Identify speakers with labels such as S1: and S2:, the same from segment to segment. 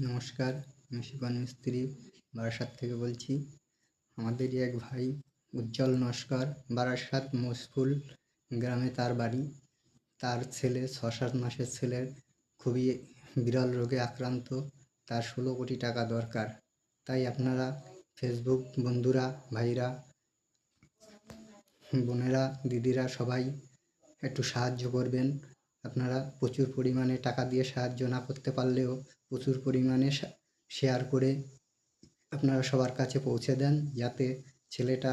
S1: নমস্কার, আমি শিবন মিস্ত্রি বারাসাত থেকে বলছি। আমাদেরই এক ভাই উজ্জ্বল নস্কর, বারাসাত মোসফুল গ্রামে তার বাড়ি। তার ছেলে ৬-৭ মাসের ছেলের খুবই বিরল রোগে আক্রান্ত। তার ১৬ কোটি টাকা দরকার। তাই আপনারা ফেসবুক বন্ধুরা, ভাইরা, বোনেরা, দিদিরা সবাই একটু সাহায্য করবেন। আপনারা প্রচুর পরিমাণে টাকা দিয়ে সাহায্য না করতে পারলেও প্রচুর পরিমাণে শেয়ার করে আপনারা সবার কাছে পৌঁছে দেন, যাতে ছেলেটা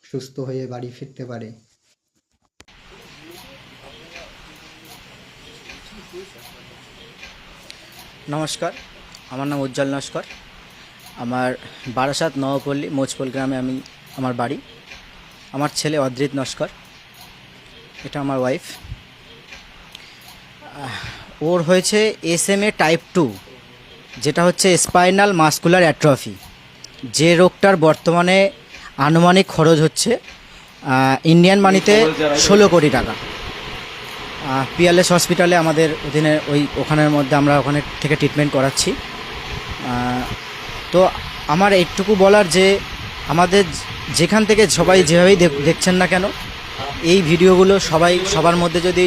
S1: সুস্থ হয়ে বাড়ি ফিরতে পারে।
S2: নমস্কার, আমার নাম উজ্জ্বল নস্কর। আমার বারাসাত নবপল্লী মোচপোল গ্রামে আমার বাড়ি। আমার ছেলে অদ্রিত নস্কর, এটা আমার ওয়াইফ। ওর হয়েছে SMA টাইপ 2, যেটা হচ্ছে স্পাইনাল মাসকুলার অ্যাট্রফি। যে রোগটার বর্তমানে আনুমানিক খরচ হচ্ছে ইন্ডিয়ান মানিতে 16 কোটি টাকা। পিএলএস হসপিটালে আমাদের অধীনে ওখানের মধ্যে আমরা ওখানে থেকে ট্রিটমেন্ট করাচ্ছি। তো আমার এইটুকু বলার যে আমাদের যেখান থেকে সবাই যেভাবেই দেখছেন না কেন, এই ভিডিওগুলো সবার মধ্যে যদি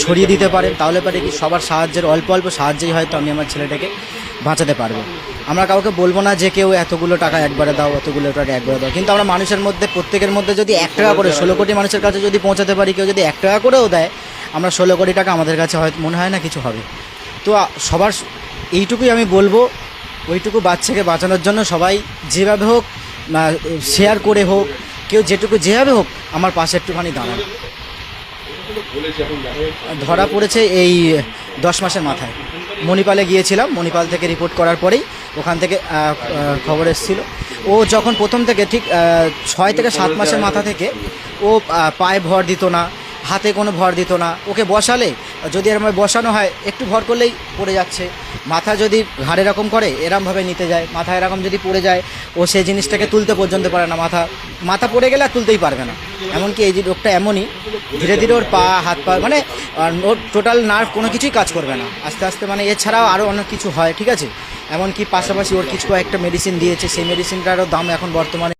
S2: ছড়িয়ে দিতে পারেন, তাহলে পারে কি সবার সাহায্যের অল্প অল্প সাহায্যেই হয়তো আমি আমার ছেলেটাকে বাঁচাতে পারবো। আমরা কাউকে বলবো না যে কেউ এতগুলো টাকা একবারে দাও, এতগুলো টাকা একবারে দাও, কিন্তু আমরা মানুষের মধ্যে প্রত্যেকের মধ্যে যদি 1 টাকা করে 16 কোটি মানুষের কাছে যদি পৌঁছাতে পারি, কেউ যদি 1 টাকা করেও দেয়, আমরা 16 কোটি টাকা আমাদের কাছে হয়তো মনে হয় না কিছু হবে। তো সবার এইটুকুই আমি বলবো, ওইটুকু বাচ্চাকে বাঁচানোর জন্য সবাই যেভাবে হোক, শেয়ার করে হোক, কেউ যেভাবে হোক আমার পাশে একটুখানি দাঁড়ান। ধরা পড়েছে এই 10 মাসের মাথায়। মণিপালে গিয়েছিলাম, মণিপাল থেকে রিপোর্ট করার পরেই ওখান থেকে খবর এসেছিলো। ও যখন প্রথম থেকে ঠিক 6 থেকে 7 মাসের মাথা থেকে ও পায়ে ভর দিত না, হাতে কোনো ভর দিত না। ওকে বসালে, যদি এরকম বসানো হয়, একটু ভর করলেই পড়ে যাচ্ছে। মাথা যদি ঘাড়ে এরকম করে এরকমভাবে নিতে যায়, মাথা এরকম যদি পড়ে যায়, ও সেই জিনিসটাকে তুলতে পর্যন্ত পারে না। মাথা পড়ে গেলে আর তুলতেই পারবে না। এমনকি এই যে রোগটা এমনই, ধীরে ধীরে ওর হাত পা ওর টোটাল নার্ভ কোনো কিছুই কাজ করবে না আস্তে আস্তে। এছাড়াও আরও অনেক কিছু হয়, ঠিক আছে। এমনকি পাশাপাশি ওর কিছু একটা মেডিসিন দিয়েছে, সেই মেডিসিনটারও দাম এখন বর্তমানে